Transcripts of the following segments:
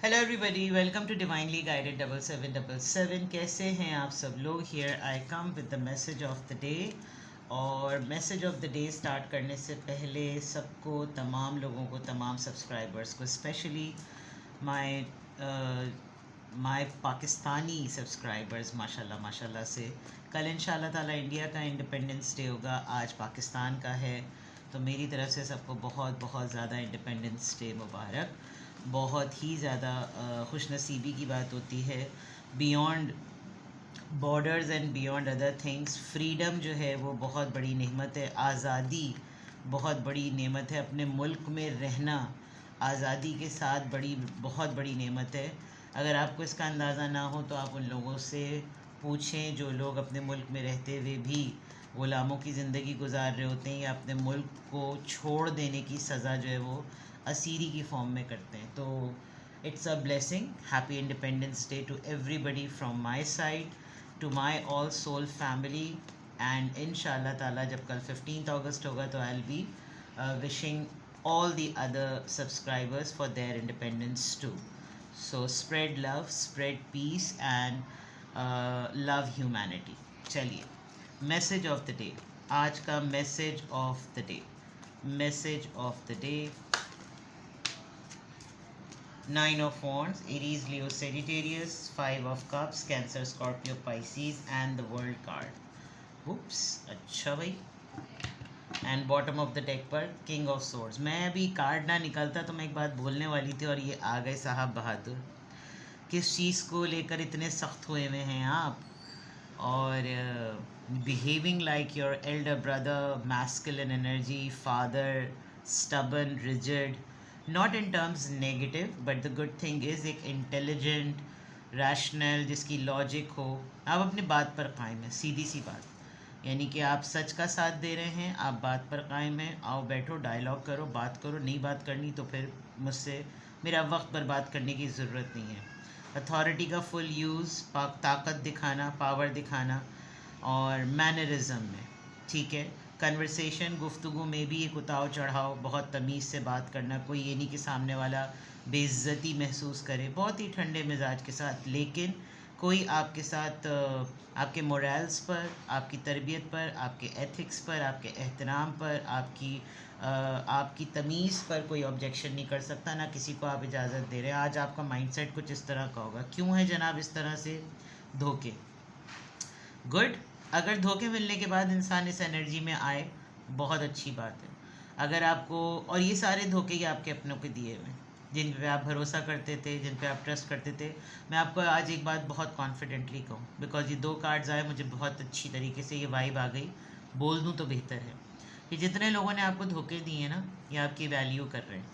Hello everybody, welcome to divinely guided 7777। कैसे हैं आप सब लोग? Here I come with the message of the day. और message of the day start करने से पहले सबको, तमाम लोगों को, तमाम सब्सक्राइबर्स को, specially my my Pakistani subscribers, माशाल्लाह माशाल्लाह से कल इंशाल्लाह ताला इंडिया का इंडिपेंडेंस डे होगा, आज पाकिस्तान का है। तो मेरी तरफ से सबको बहुत बहुत ज़्यादा इंडिपेंडेंस डे मुबारक। बहुत ही ज़्यादा खुशनसीबी की बात होती है। Beyond borders and beyond other things, freedom जो है वो बहुत बड़ी नेमत है। आज़ादी बहुत बड़ी नेमत है। अपने मुल्क में रहना आज़ादी के साथ बहुत बड़ी नेमत है। अगर आपको इसका अंदाज़ा ना हो तो आप उन लोगों से पूछें जो लोग अपने मुल्क में रहते हुए भी ग़ुलामों की ज़िंदगी गुजार रहे होते हैं या अपने मुल्क को छोड़ देने की सज़ा जो है वो असीरी की फॉर्म में करते हैं। तो it's a blessing. Happy Independence Day to everybody from my side, to my all soul family. And इंशाल्लाह ताला जब कल 15 अगस्त होगा तो I will be wishing all the other subscribers for their independence too. So spread love, spread peace and love humanity. चलिए, message of the day. आज का message of the day, message of the day, 9 of Wands, Aries, Leo, Sagittarius, 5 of Cups, Cancer, Scorpio, Pisces and the World card. Oops, अच्छा भाई। And bottom of the deck पर king of swords. मैं अभी card ना निकलता तो मैं एक बात बोलने वाली थी और ये आ गए साहब बहादुर। किस चीज़ को लेकर इतने सख्त हुए हुए हैं आप? और behaving like your Elder brother, masculine energy, father, stubborn, rigid, not in terms negative but the good thing is एक इंटेलिजेंट, रैशनल, जिसकी लॉजिक हो। आप अपनी बात पर कायम है, सीधी सी बात, यानी कि आप सच का साथ दे रहे हैं, आप बात पर कायम हैं। आओ बैठो, डायलॉग करो, बात करो। नहीं बात करनी तो फिर मुझसे मेरा वक्त बर्बाद करने की ज़रूरत नहीं है। अथॉरिटी का फुल यूज़, ताकत दिखाना, पावर दिखाना और मैनरिज्म में, ठीक है। कन्वर्सेशन, गुफ्तगू में भी एक उताव चढ़ाव, बहुत तमीज़ से बात करना। कोई ये नहीं कि सामने वाला बेइज्जती महसूस करे, बहुत ही ठंडे मिजाज के साथ, लेकिन कोई आपके साथ आपके मोरल्स पर, आपकी तरबियत पर, आपके एथिक्स पर, आपके एहतराम पर, आपकी तमीज़ पर कोई ऑब्जेक्शन नहीं कर सकता, ना किसी को आप इजाज़त दे रहे हैं। आज आपका माइंडसेट कुछ इस तरह का होगा। क्यों है जनाब इस तरह से? धोखे। गुड। अगर धोखे मिलने के बाद इंसान इस एनर्जी में आए, बहुत अच्छी बात है। अगर आपको, और ये सारे धोखे ही आपके अपनों के दिए हुए, जिन पे आप भरोसा करते थे, जिन पे आप ट्रस्ट करते थे। मैं आपको आज एक बात बहुत कॉन्फिडेंटली कहूँ, बिकॉज ये 2 कार्ड्स आए, मुझे बहुत अच्छी तरीके से ये वाइब आ गई। बोल दूँ तो बेहतर है कि जितने लोगों ने आपको धोखे दिए हैं ना, ये आपकी वैल्यू कर रहे हैं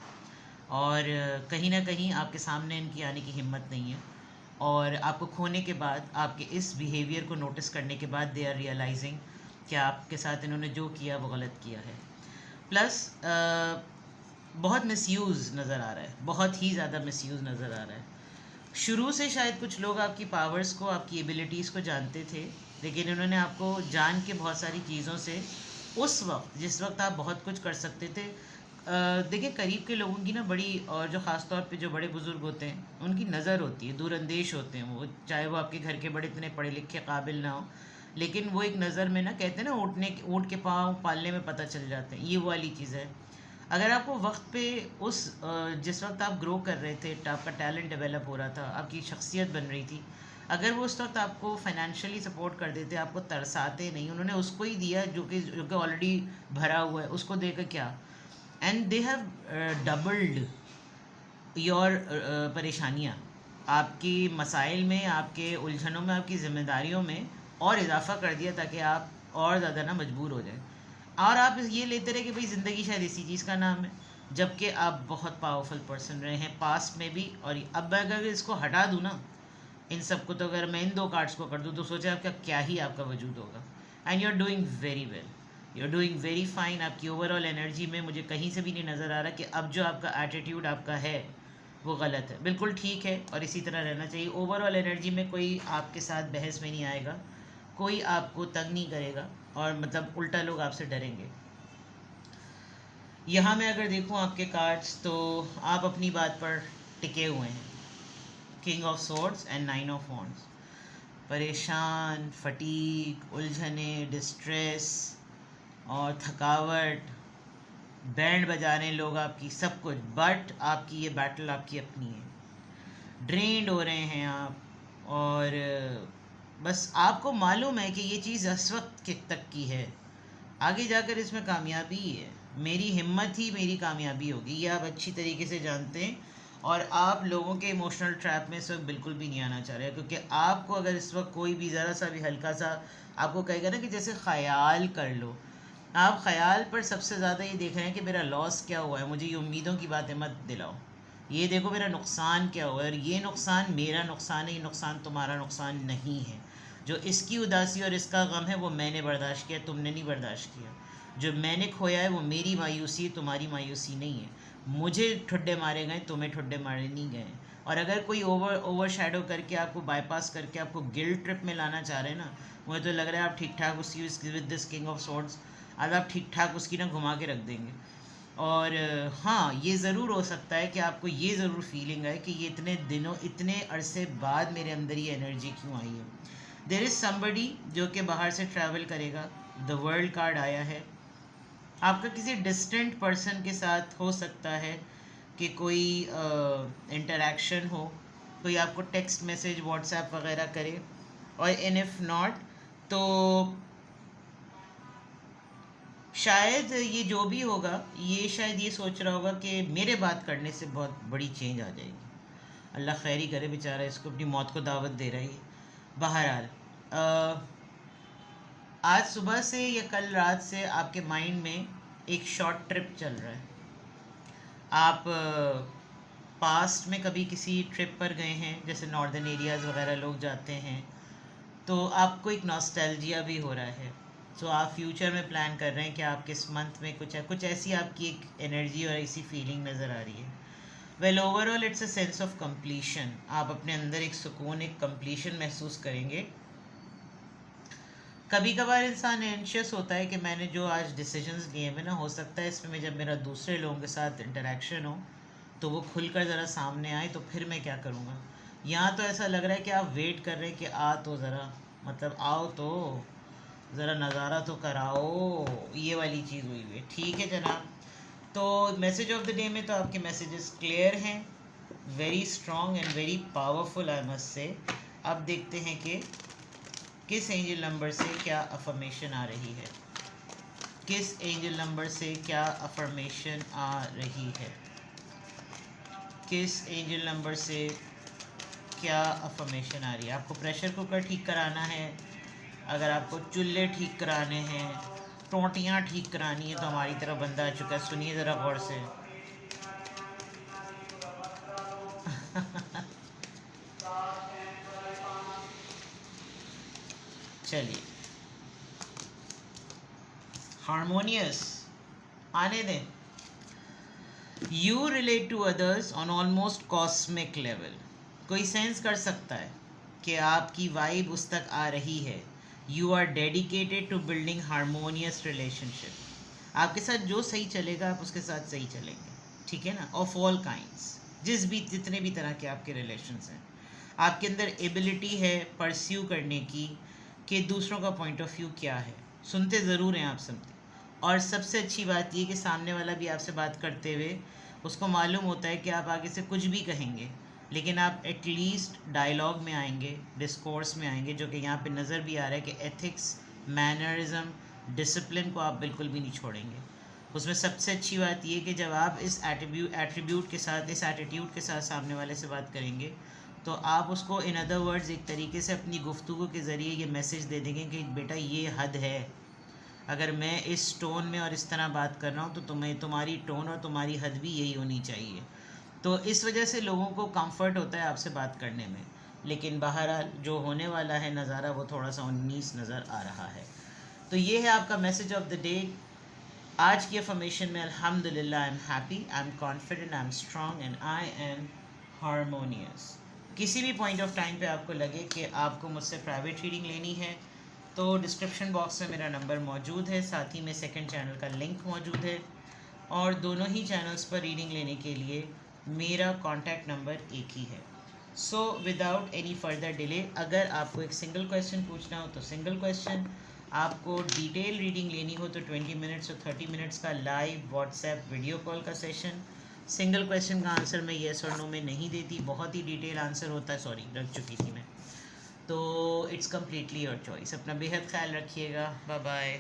और कहीं ना कहीं आपके सामने इनकी आने की हिम्मत नहीं है। और आपको खोने के बाद, आपके इस बिहेवियर को नोटिस करने के बाद, दे आर रियलाइजिंग कि आपके साथ इन्होंने जो किया वो गलत किया है। प्लस बहुत मिसयूज़ नज़र आ रहा है, बहुत ही ज़्यादा मिसयूज़ नज़र आ रहा है। शुरू से शायद कुछ लोग आपकी पावर्स को, आपकी एबिलिटीज़ को जानते थे, लेकिन इन्होंने आपको जान के बहुत सारी चीज़ों से, उस वक्त जिस वक्त आप बहुत कुछ कर सकते थे। देखिए, करीब के लोगों की ना बड़ी, और जो ख़ास तौर पे जो बड़े बुज़ुर्ग होते हैं उनकी नज़र होती है, दूरअंदेश होते हैं वो, चाहे वो आपके घर के बड़े इतने पढ़े लिखे काबिल ना हो, लेकिन वो एक नज़र में ना, कहते हैं ना, ऊँट के पाँव पालने में पता चल जाते हैं। ये वो वाली चीज़ है। अगर आपको वक्त पे जिस वक्त आप ग्रो कर रहे थे, आपका टैलेंट डेवलप हो रहा था, आपकी शख्सियत बन रही थी, अगर वो उस वक्त आपको फाइनेंशियली सपोर्ट कर देते, आपको तरसाते नहीं, उन्होंने उसको ही दिया जो कि ऑलरेडी भरा हुआ है, उसको देकर क्या, and they have doubled your परेशानियाँ, आपकी मसाइल में, आपके उलझनों में, आपकी ज़िम्मेदारियों में और इजाफा कर दिया ताकि आप और ज़्यादा ना मजबूर हो जाएं। और आप ये लेते रहे कि भाई ज़िंदगी शायद इसी चीज़ का नाम है, जबकि आप बहुत पावरफुल पर्सन रहे हैं पास्ट में भी। और अब अगर इसको हटा दूँ ना, इन सबको, तो अगर मैं इन 2 कार्ड्स को कर दूँ तो सोचे आपका क्या ही आपका वजूद होगा। And you are doing very well, you are doing very fine. आपकी ओवरऑल एनर्जी में मुझे कहीं से भी नहीं नज़र आ रहा कि अब जो आपका एटीट्यूड आपका है वो गलत है। बिल्कुल ठीक है और इसी तरह रहना चाहिए। ओवरऑल एनर्जी में कोई आपके साथ बहस में नहीं आएगा, कोई आपको तंग नहीं करेगा, और मतलब उल्टा लोग आपसे डरेंगे। यहाँ मैं अगर देखूँ आपके कार्ड्स, तो आप अपनी बात पर टिके हुए हैं। King of swords and 9 of wands. परेशान, फटीग, उलझने, डिस्ट्रेस और थकावट, बैंड बजा रहे हैं लोग आपकी, सब कुछ, बट आपकी ये बैटल आपकी अपनी है। ड्रेन्ड हो रहे हैं आप, और बस आपको मालूम है कि ये चीज़ इस वक्त तक की है, आगे जाकर इसमें कामयाबी है, मेरी हिम्मत ही मेरी कामयाबी होगी, ये आप अच्छी तरीके से जानते हैं। और आप लोगों के इमोशनल ट्रैप में इस वक्त बिल्कुल भी नहीं आना चाह रहे, क्योंकि आपको अगर इस वक्त कोई भी ज़रा सा भी हल्का सा आपको कहेगा ना कि जैसे ख्याल कर लो, आप ख्याल पर सबसे ज़्यादा ये देख रहे हैं कि मेरा लॉस क्या हुआ है, मुझे ये उम्मीदों की बातें मत दिलाओ, ये देखो मेरा नुकसान क्या हुआ है, और ये नुकसान मेरा नुकसान है, ये नुकसान तुम्हारा नुकसान नहीं है। जो इसकी उदासी और इसका गम है वो मैंने बर्दाश्त किया, तुमने नहीं बर्दाश्त किया। जो मैंने खोया है वो मेरी मायूसी है, तुम्हारी मायूसी नहीं है। मुझे ठुड्डे मारे गए, तुम्हें ठुड्डे मारे नहीं गए। और अगर कोई ओवर शैडो करके आपको बाईपास करके आपको गिल्ट ट्रिप में लाना चाह रहे हैं ना, मुझे तो लग रहा है आप ठीक ठाक उसकी with this king of swords आज आप ठीक ठाक उसकी ना घुमा के रख देंगे। और हाँ, ये ज़रूर हो सकता है कि आपको ये ज़रूर फीलिंग है कि ये इतने दिनों, इतने अरसे बाद मेरे अंदर ये एनर्जी क्यों आई है। देयर इज़ समबडी जो कि बाहर से ट्रैवल करेगा, द वर्ल्ड कार्ड आया है। आपका किसी डिस्टेंट पर्सन के साथ हो सकता है कि कोई इंटरेक्शन हो, कोई आपको टेक्स्ट मैसेज व्हाट्सएप वगैरह करे, और एंड इफ़ नॉट तो शायद ये जो भी होगा, ये शायद ये सोच रहा होगा कि मेरे बात करने से बहुत बड़ी चेंज आ जाएगी। अल्लाह खैर ही करे, बेचारा इसको अपनी मौत को दावत दे रही है। बहरहाल आज सुबह से या कल रात से आपके माइंड में एक शॉर्ट ट्रिप चल रहा है। आप पास्ट में कभी किसी ट्रिप पर गए हैं, जैसे नॉर्दर्न एरियाज़ वगैरह लोग जाते हैं, तो आपको एक नॉस्टैल्जिया भी हो रहा है। सो आप फ्यूचर में प्लान कर रहे हैं कि आप किस मंथ में कुछ ऐसी आपकी एक एनर्जी और ऐसी फीलिंग नज़र आ रही है। Well overall it's a sense of completion. आप अपने अंदर एक सुकून, एक कंप्लीशन महसूस करेंगे। कभी कभार इंसान एंशियस होता है कि मैंने जो आज डिसीजंस लिए हैं ना, हो सकता है इसमें जब मेरा दूसरे लोगों के साथ इंटरेक्शन हो तो वो खुलकर ज़रा सामने आए, तो फिर मैं क्या करूँगा। यहाँ तो ऐसा लग रहा है कि आप वेट कर रहे हैं कि आ तो ज़रा, मतलब आओ तो ज़रा नज़ारा तो कराओ, ये वाली चीज़ हुई है। ठीक है जनाब, तो मैसेज ऑफ द डे में तो आपके मैसेजेस क्लियर हैं, very strong and very powerful I must say. अब देखते हैं कि किस एंजल नंबर से क्या अफर्मेशन आ रही है, किस एंजल नंबर से क्या अफर्मेशन आ रही है, किस एंजल नंबर से क्या अफर्मेशन आ रही है। आपको प्रेशर कुकर ठीक कराना है, अगर आपको चूल्हे ठीक कराने हैं, टोंटियाँ ठीक करानी है, तो हमारी तरफ बंदा आ चुका है, सुनिए ज़रा गौर से। चलिए, हार्मोनियस आने दें। You relate to others on almost cosmic level. कोई सेंस कर सकता है कि आपकी वाइब उस तक आ रही है। You are dedicated to building harmonious relationship. आपके साथ जो सही चलेगा आप उसके साथ सही चलेंगे, ठीक है ना, ऑफ ऑल काइंड्स, जितने भी तरह के आपके रिलेशंस हैं। आपके अंदर एबिलिटी है परस्यू करने की कि दूसरों का पॉइंट ऑफ व्यू क्या है। सुनते ज़रूर हैं आप सबके, और सबसे अच्छी बात ये कि सामने वाला भी आपसे बात करते हुए उसको मालूम होता है कि आप आगे से कुछ भी कहेंगे, लेकिन आप एटलीस्ट डायलॉग में आएंगे, डिस्कोर्स में आएंगे, जो कि यहाँ पे नज़र भी आ रहा है कि एथिक्स, मैनरिज्म, डिसिप्लिन को आप बिल्कुल भी नहीं छोड़ेंगे। उसमें सबसे अच्छी बात ये कि जब आप इस एट्रीब्यूट के साथ, इस एटीट्यूड के साथ सामने वाले से बात करेंगे, तो आप उसको इन अदर वर्ड्स एक तरीके से अपनी गुफ्तगू के ज़रिए ये मैसेज दे देंगे कि बेटा ये हद है, अगर मैं इस टोन में और इस तरह बात कर रहा हूँ तो तुम्हारी टोन और तुम्हारी हद भी यही होनी चाहिए। तो इस वजह से लोगों को कंफर्ट होता है आपसे बात करने में। लेकिन बहरहाल जो होने वाला है नज़ारा वो थोड़ा सा 19 नज़र आ रहा है। तो ये है आपका मैसेज ऑफ द डे। आज की अफर्मेशन में अल्हम्दुलिल्लाह I am happy, I am confident, I am strong and I am harmonious. किसी भी पॉइंट ऑफ टाइम पे आपको लगे कि आपको मुझसे प्राइवेट रीडिंग लेनी है तो डिस्क्रिप्शन बॉक्स में मेरा नंबर मौजूद है, साथ ही में सेकंड चैनल का लिंक मौजूद है, और दोनों ही चैनल्स पर रीडिंग लेने के लिए मेरा कॉन्टैक्ट नंबर एक ही है। So without any further delay, अगर आपको एक सिंगल क्वेश्चन पूछना हो तो सिंगल क्वेश्चन, आपको डिटेल रीडिंग लेनी हो तो 20 मिनट्स और 30 मिनट्स का लाइव व्हाट्सएप वीडियो कॉल का सेशन। सिंगल क्वेश्चन का आंसर मैं येस और नो में नहीं देती, बहुत ही डिटेल आंसर होता है, सॉरी रख चुकी थी मैं। तो इट्स कम्प्लीटली योर चॉइस। अपना बेहद ख्याल रखिएगा, बाय बाय।